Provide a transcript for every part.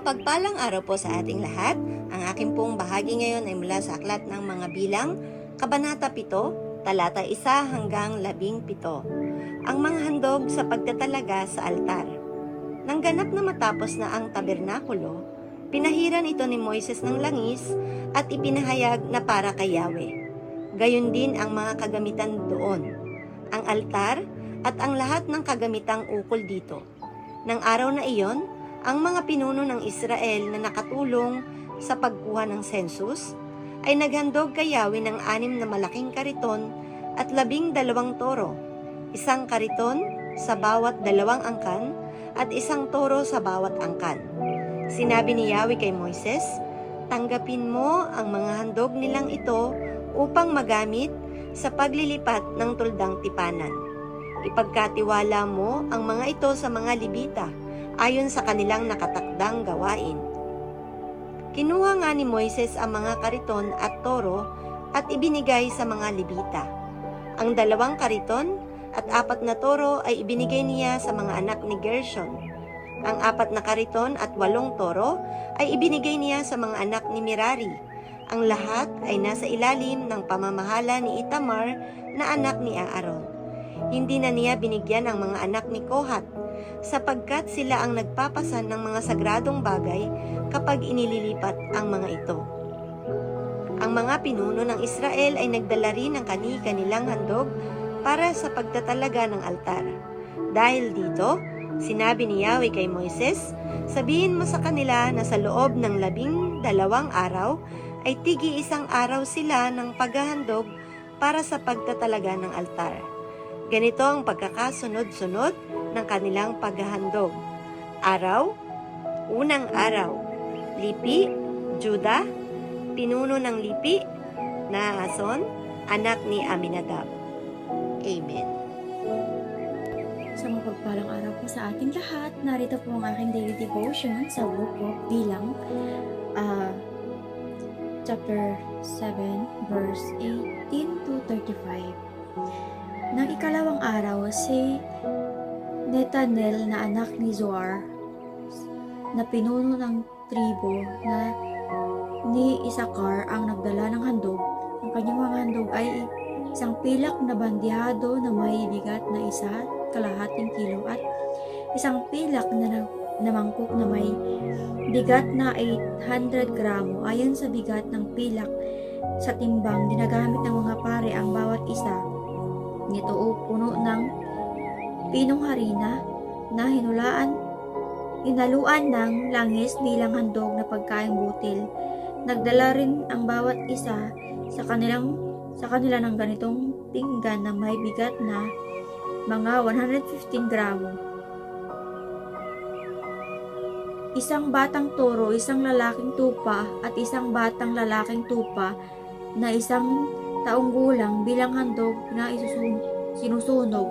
Mapagpalang araw po sa ating lahat. Ang aking pong bahagi ngayon ay mula sa Aklat ng Mga Bilang, Kabanata 7, Talata 1 hanggang 17. Ang mga handog sa pagtatalaga sa altar. Nang ganap na matapos na ang tabernakulo, pinahiran ito ni Moises ng langis at ipinahayag na para kay Yahweh. Gayon din ang mga kagamitan doon, ang altar at ang lahat ng kagamitang ukol dito. Nang araw na iyon, ang mga pinuno ng Israel na nakatulong sa pagkuha ng census ay naghandog kay Yahweh ng 6 na malaking kariton at 12 toro, 1 kariton sa bawat 2 angkan at 1 toro sa bawat angkan. Sinabi ni Yahweh kay Moises, "Tanggapin mo ang mga handog nilang ito upang magamit sa paglilipat ng tuldang tipanan. Ipagkatiwala mo ang mga ito sa mga Libita ayon sa kanilang nakatakdang gawain." Kinuha nga ni Moises ang mga kariton at toro at ibinigay sa mga Libita. Ang 2 kariton at 4 na toro ay ibinigay niya sa mga anak ni Gershon. Ang 4 na kariton at 8 toro ay ibinigay niya sa mga anak ni Merari. Ang lahat ay nasa ilalim ng pamamahala ni Itamar na anak ni Aaron. Hindi na niya binigyan ang mga anak ni Kohat, sapagkat sila ang nagpapasan ng mga sagradong bagay kapag inililipat ang mga ito. Ang mga pinuno ng Israel ay nagdala rin ng kani-kanilang handog para sa pagtatalaga ng altar. Dahil dito, sinabi ni Yahweh kay Moises, "Sabihin mo sa kanila na sa loob ng 12 araw ay tigi 1 araw sila ng paghahandog para sa pagtatalaga ng altar." Ganito ang pagkakasunod-sunod ng kanilang paghahandog. Araw, unang araw, lipi, Juda, pinuno ng lipi, Naason, anak ni Aminadab. Amen. Sa mapagpalang araw po sa ating lahat, narito po ang aking daily devotion sa book of Bilang, chapter 7, verse 18 to 35. Nang ikalawang araw, si Netanel na anak ni Zoar, na pinuno ng tribo na ni Isakar ang nagdala ng handog. Ang kanyang mga handog ay isang pilak na bandihado na may bigat na 1.5 kilo at isang pilak na mangkok na may bigat na 800 gramo. Ayon sa bigat ng pilak sa timbang, ginagamit ng mga pare ang bawat isa nito o puno ng pinong harina na hinaluan ng langis bilang handog na pagkaing butil. Nagdala rin ang bawat isa sa kanila ng ganitong pinggan na may bigat na mga 115 gramo. Isang batang toro, isang lalaking tupa at isang batang lalaking tupa na 1 taong gulang bilang handog na sinusunog.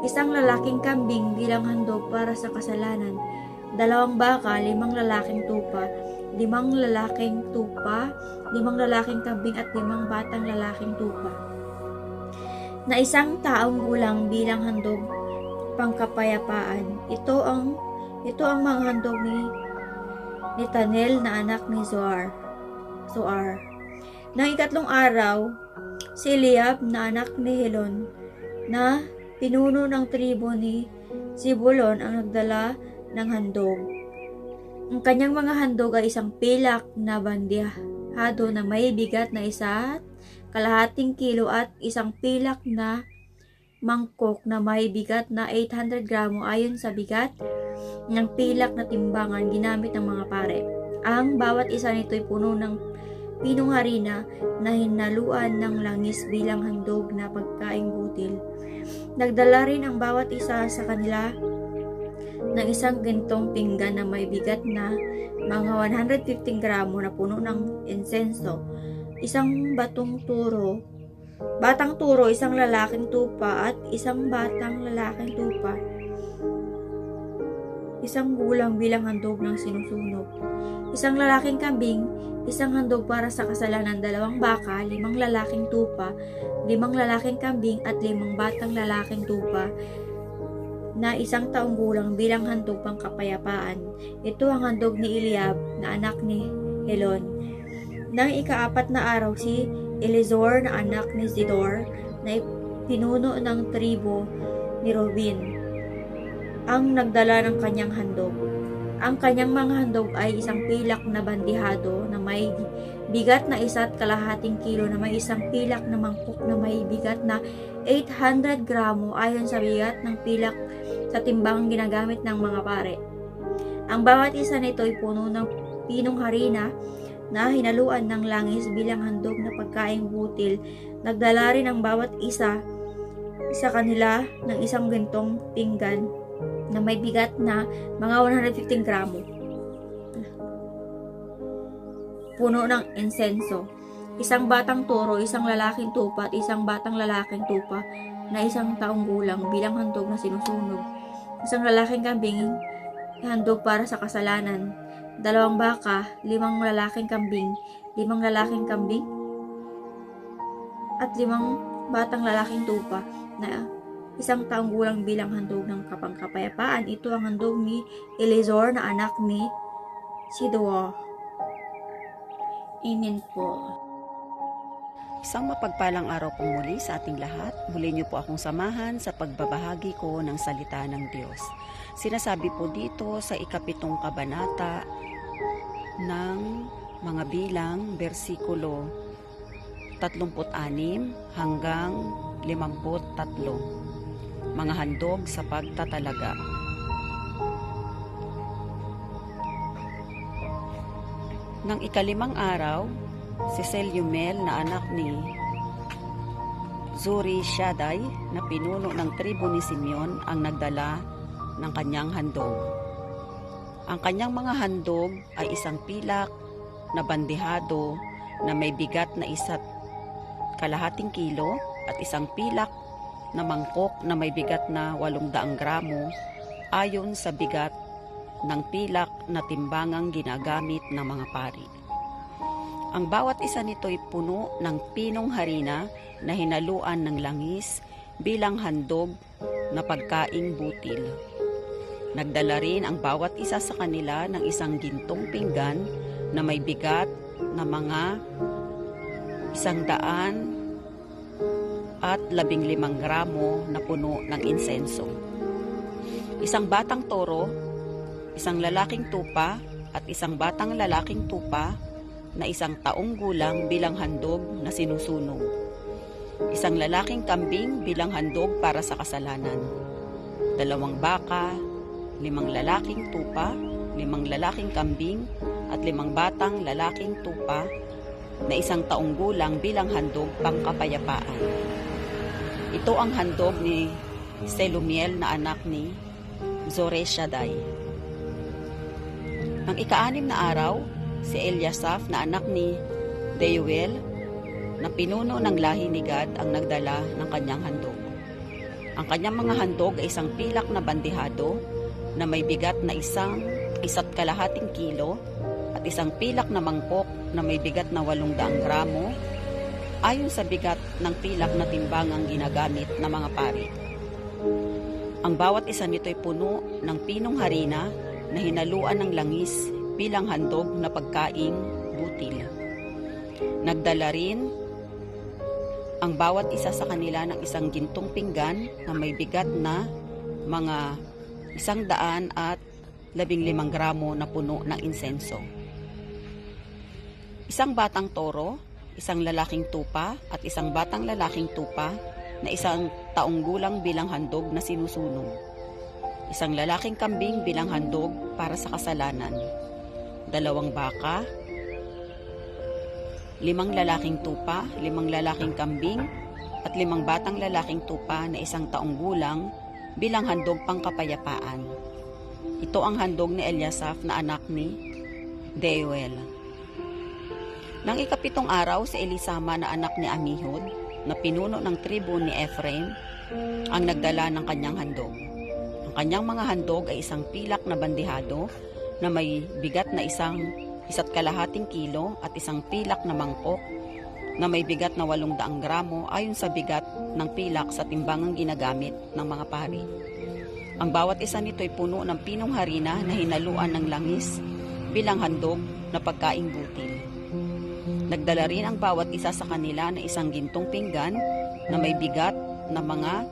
Isang lalaking kambing bilang handog para sa kasalanan. 2 baka, 5 lalaking tupa, 5 lalaking tupa, 5 lalaking kambing at 5 batang lalaking tupa. Na 1 taong gulang bilang handog pangkapayapaan. Ito ang mga handog ni Netanel na anak ni Zoar. Nang ikatlong araw, si Eliab na anak ni Helon na pinuno ng tribo ni Zebulon ang nagdala ng handog. Ang kanyang mga handog ay isang pilak na bandihado na may bigat na 1.5 kilo at isang pilak na mangkok na may bigat na 800 gramo ayon sa bigat ng pilak na timbangan ginamit ng mga pare. Ang bawat isa nito ay puno ng pinong harina na hinaluan ng langis bilang handog na pagkaing butil. Nagdala rin ang bawat isa sa kanila ng isang gintong pinggan na may bigat na mga 115 gramo na puno ng insenso. Isang batang turo, isang lalaking tupa at isang batang lalaking tupa. Isang gulang bilang handog ng sinusunog. Isang lalaking kambing, isang handog para sa kasalanan, 2 baka, 5 lalaking tupa, 5 lalaking kambing at 5 batang lalaking tupa. na 1 taong gulang bilang handog pang kapayapaan. Ito ang handog ni Eliab na anak ni Helon. Nang ika-4 na araw, si Elizur na anak ni Zidor na pinuno ng tribo ni Reuben ang nagdala ng kanyang handog. Ang kanyang mga handog ay 1 pilak na bandihado na may bigat na 1.5 kilo, na may 1 pilak na mangkok na may bigat na 800 gramo ayon sa bigat ng pilak sa timbangang ginagamit ng mga pare. Ang bawat isa nito ay puno ng pinong harina na hinaluan ng langis bilang handog na pagkaing butil. Nagdala rin ang bawat isa sa kanila ng 1 gintong pinggan na may bigat na mga 115 gramo. Puno ng insenso. 1 batang toro, 1 lalaking tupa at 1 batang lalaking tupa na 1 taong gulang bilang handog na sinusunog. 1 lalaking kambing, handog para sa kasalanan. 2 baka, 5 lalaking kambing, 5 lalaking kambing, at 5 batang lalaking tupa na 1 taong gulang bilang handog ng kapangkapayapaan. Ito ang handog ni Elizur na anak ni Sidor. Amen po. Isang mapagpalang araw po muli sa ating lahat. Muli niyo po akong samahan sa pagbabahagi ko ng salita ng Diyos. Sinasabi po dito sa 7 kabanata ng mga bilang, versikulo 36 hanggang 53. Mga handog sa pagtatalaga. Nang 5 araw, si Selumel na anak ni Zurishaddai na pinuno ng tribo ni Simeon ang nagdala ng kanyang handog. Ang kanyang mga handog ay 1 pilak na bandihado na may bigat na 1.5 kilo at 1 pilak na mangkok na may bigat na 800 gramo ayon sa bigat ng pilak na timbangang ginagamit ng mga pari. Ang bawat isa nito ay puno ng pinong harina na hinaluan ng langis bilang handog na pagkaing butil. Nagdala rin ang bawat isa sa kanila ng 1 gintong pinggan na may bigat na mga 115 gramo na puno ng insenso. 1 batang toro, 1 lalaking tupa at 1 batang lalaking tupa na 1 taong gulang bilang handog na sinusunog. 1 lalaking kambing bilang handog para sa kasalanan. 2 baka, 5 lalaking tupa, 5 lalaking kambing at 5 batang lalaking tupa na 1 taong gulang bilang handog pangkapayapaan. Ito ang handog ni Selumel na anak ni Zurishaddai. Ang 6 na araw, si Eliasaph na anak ni Deuel na pinuno ng lahi ni Gad ang nagdala ng kanyang handog. Ang kanyang mga handog ay 1 pilak na bandihado na may bigat na 1.5 kilo at 1 pilak na mangkok na may bigat na 800 gramo ayon sa bigat ng pilak na timbangang ginagamit ng mga pari. Ang bawat isa nito ay puno ng pinong harina na hinaluan ng langis bilang handog na pagkaing butil. Nagdala rin ang bawat isa sa kanila ng 1 gintong pinggan na may bigat na mga 115 gramo na puno ng insenso. 1 batang toro, 1 lalaking tupa at 1 batang lalaking tupa na 1 taong gulang bilang handog na sinusunog. 1 lalaking kambing bilang handog para sa kasalanan. 2 baka, 5 lalaking tupa, 5 lalaking kambing at 5 batang lalaking tupa na 1 taong gulang bilang handog pangkapayapaan. Ito ang handog ni Eliasaph na anak ni Deuel. Nang 7 araw, si Elisama na anak ni Amihud na pinuno ng tribo ni Ephraim ang nagdala ng kanyang handog. Ang kanyang mga handog ay 1 pilak na bandihado na may bigat na 1.5 kilo at 1 pilak na mangkok na may bigat na 800 gramo ayon sa bigat ng pilak sa timbangang ginagamit ng mga pari. Ang bawat isa nito ay puno ng pinong harina na hinaluan ng langis bilang handog na pagkaing butil. Nagdala rin ang bawat isa sa kanila na isang gintong pinggan na may bigat na mga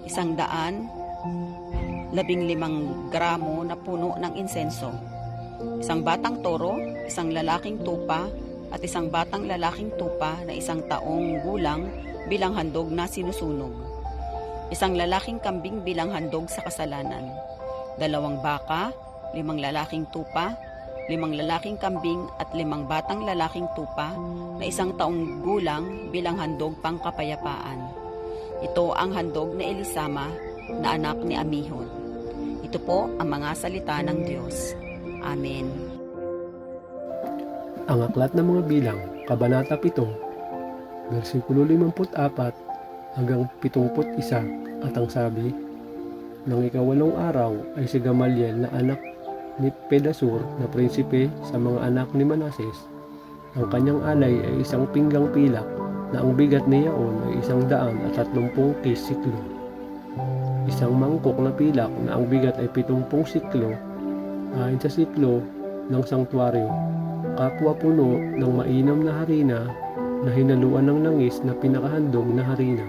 115 gramo na puno ng insenso. Isang batang toro, isang lalaking tupa, at isang batang lalaking tupa na 1 taong gulang bilang handog na sinusunog. Isang lalaking kambing bilang handog sa kasalanan. 2 baka, 5 lalaking tupa, 5 lalaking kambing at 5 batang lalaking tupa na 1 taong gulang bilang handog pangkapayapaan. Ito ang handog na Elisama na anak ni Amihud. Ito po ang mga salita ng Diyos. Amen. Ang aklat ng mga bilang, Kabanata 7, versikulo 54 hanggang 71, at ang sabi, nang ika-8 araw ay si Gamaliel na anak ni Pedasur na prinsipe sa mga anak ni Manases. Ang kanyang alay ay 1 pinggang pilak na ang bigat ni Yaon ay 130 siklo. 1 mangkok na pilak na ang bigat ay 70 siklo ayon sa siklo ng sanktuaryo. Kapwa puno ng mainam na harina na hinaluan ng langis na pinakahandog na harina.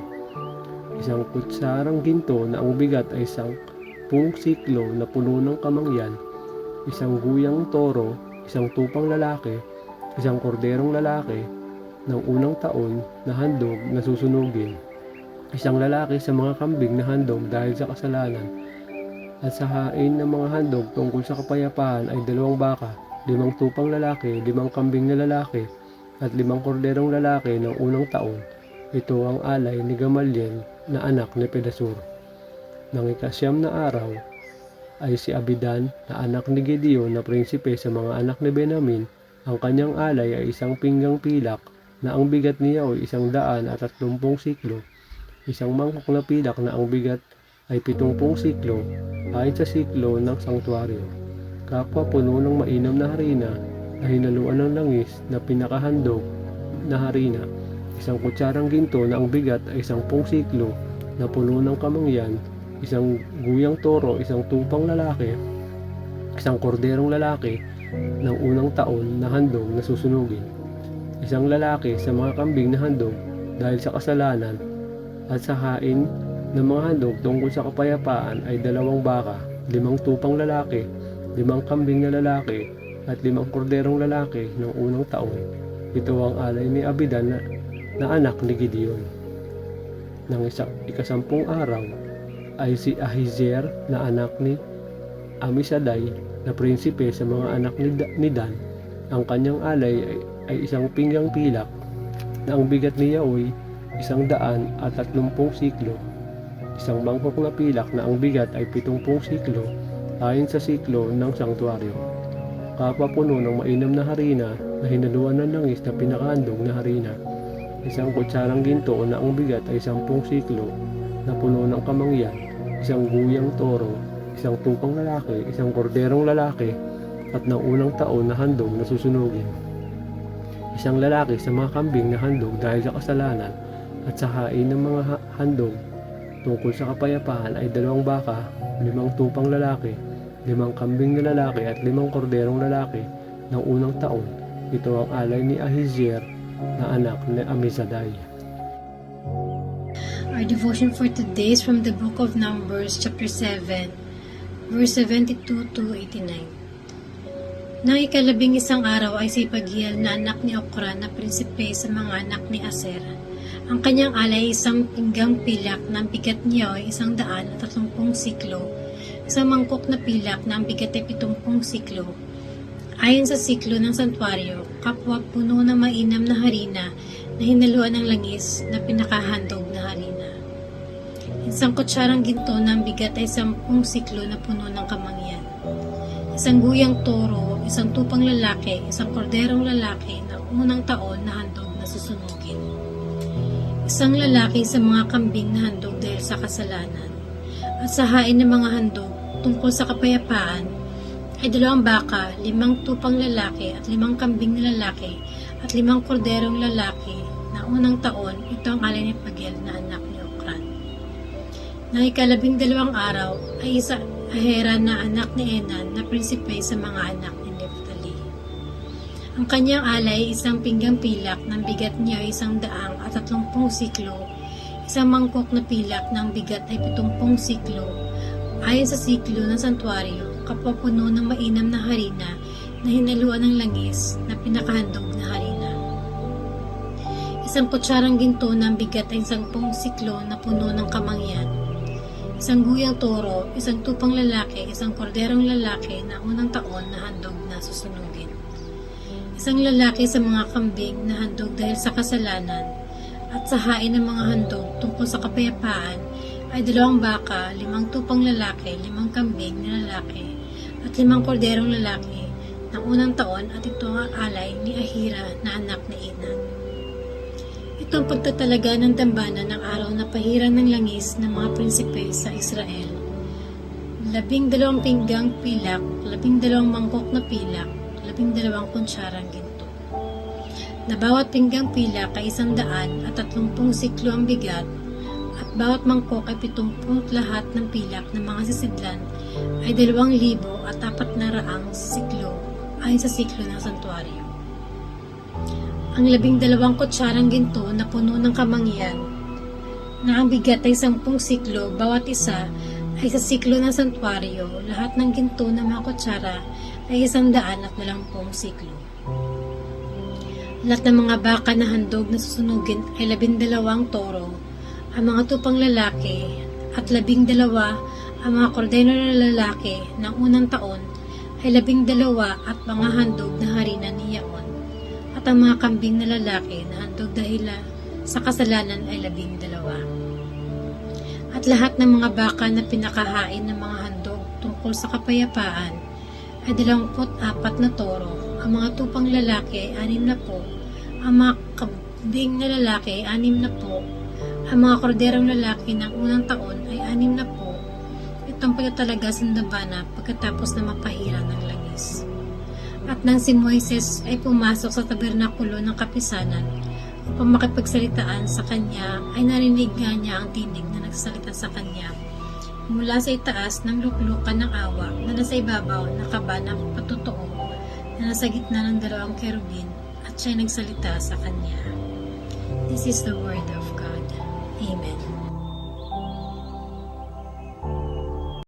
1 kutsarang ginto na ang bigat ay 10 siklo na puno ng kamangyan. 1 guyang toro, 1 tupang lalaki, 1 korderong lalaki ng unang taon na handog na susunugin. 1 lalaki sa mga kambing na handog dahil sa kasalanan. At sa hain ng mga handog tungkol sa kapayapaan ay 2 baka, 5 tupang lalaki, 5 kambing na lalaki, at 5 korderong lalaki ng unang taon. Ito ang alay ni Gamaliel na anak ni Pedasur. Nang ika-9 na araw ay si Abidan na anak ni Gedeon na prinsipe sa mga anak ni Benamin. Ang kanyang alay ay 1 pinggang pilak na ang bigat niya ay 130 siklo. 1 mangkok na pilak na ang bigat ay 70 siklo ayon sa siklo ng sanktuaryo. Kapwa puno ng mainam na harina na hinaluan ng langis na pinakahandog na harina. 1 kutsarang ginto na ang bigat ay 10 siklo na puno ng kamangyan. 1 guyang toro, 1 tupang lalaki, 1 korderong lalaki ng unang taon na handog na susunugin. 1 lalaki sa mga kambing na handog dahil sa kasalanan, at sa hain ng mga handog tungkol sa kapayapaan ay 2 baka, 5 tupang lalaki, 5 kambing na lalaki, at 5 korderong lalaki ng unang taon. Ito ang alay ni Abidan na anak ni Gideon. Nang ika-10 araw ay si Ahiezer na anak ni Amisaday na prinsipe sa mga anak ni Dan. Ang kanyang alay ay 1 pinggang pilak na ang bigat niya ay 130 siklo. 1 mangkok na pilak na ang bigat ay 70 siklo ayon sa siklo ng sanktuaryo. Kapwa puno ng mainam na harina na hinaluan ng langis na pinakahandog na harina. 1 kutsarang ginto na ang bigat ay 10 siklo na puno ng kamangyan. 1 guyang toro, 1 tupang lalaki, 1 korderong lalaki, at ng unang taon na handog na susunugin. 1 lalaki sa mga kambing na handog dahil sa kasalanan, at sa hain ng mga handog tungkol sa kapayapaan ay 2 baka, 5 tupang lalaki, 5 kambing na lalaki, at 5 korderong lalaki ng unang taon. Ito ang alay ni Ahiezer na anak ni Amisaday. Our devotion for today is from the book of Numbers, chapter 7, verse 72 to 89. Nang ika-11 araw ay si Pagiel na anak ni Okran na prinsipe sa mga anak ni Aser. Ang kanyang alay ay 1 pinggang pilak na ang bigat niya ay 130 siklo. 1 mangkok na pilak na ang bigat ay 70 siklo. Ayon sa siklo ng santuaryo, kapwa puno na mainam na harina na hinaluan ng langis na pinakahandog na harina. 1 kutsarang ginto na ang bigat ay 10 siklo na puno ng kamangyan. 1 guyang toro, 1 tupang lalaki, 1 korderong lalaki na unang taon na handog na susunugin. 1 lalaki sa mga kambing na handog dahil sa kasalanan. At sa hain ng mga handog tungkol sa kapayapaan ay 2 baka, 5 tupang lalaki at 5 kambing na lalaki at 5 korderong lalaki na unang taon. Ito ang alay ni Pagiel na anak ni Okran. Nang ika-12 araw ay isa Ahera na anak ni Enan na prinsipe sa mga anak ni Neftali. Ang kanyang alay ay isang pinggang pilak ng bigat niya ay 130 siklo, isang mangkok na pilak ng bigat ay 70 siklo, ayon sa siklo ng santuario, kapwa puno ng mainam na harina na hinaluan ng langis na pinakahandog na harina. Isang kutsarang ginto ng bigat ay 10 siklo na puno ng kamangyan. Isang guyang toro, isang tupang lalaki, isang korderong lalaki na unang taon na handog na susunugin. Isang lalaki sa mga kambing na handog dahil sa kasalanan, at sa hain ng mga handog tungkol sa kapayapaan ay 2 baka, 5 tupang lalaki, 5 kambing na lalaki, at 5 korderong lalaki ng unang taon, at ito ang alay ni Ahira na anak ni Enan. Ito ang pagtatalaga ng dambana ng araw na pahiran ng langis ng mga prinsipe sa Israel. 12 pinggang pilak, 12 mangkok na pilak, 12 kuntsarang ginto. Na bawat pinggang pilak ay 130 siklo ang bigat, at bawat mangkok ay 70 lahat ng pilak ng mga sisidlan ay 2,400 siklo ayon sa siklo ng santuario. Ang 12 kutsarang ginto na puno ng kamangyan, na ang bigat ay 10 siklo, bawat isa ay sa siklo ng santuario. Lahat ng ginto na mga kutsara ay 120 siklo. Lahat ng mga baka na handog na susunugin ay 12 toro, ang mga tupang lalaki, at 12 ang mga kordero na lalaki ng unang taon ay 12 at mga handog na harina ni Yaon. At ang mga kambing na lalaki na handog dahil sa kasalanan ay 12. At lahat ng mga baka na pinakahain ng mga handog tungkol sa kapayapaan ay 24 na toro, ang mga tupang lalaki ay 60, ang mga kambing na lalaki ay 60, ang mga korderong lalaki ng unang taon ay 60. Itong pagtatalaga sa dambana pagkatapos na mapahiran ng langis. At nang si Moises ay pumasok sa tabernakulo ng kapisanan upang makipagsalitaan sa kanya, ay narinig nga niya ang tinig na nagsasalita sa kanya mula sa itaas ng luklukan ng awa na nasa ibabaw na kaba ng patutoo na nasa gitna ng 2 kerubin, at siya nagsalita sa kanya. This is the word of God. Amen.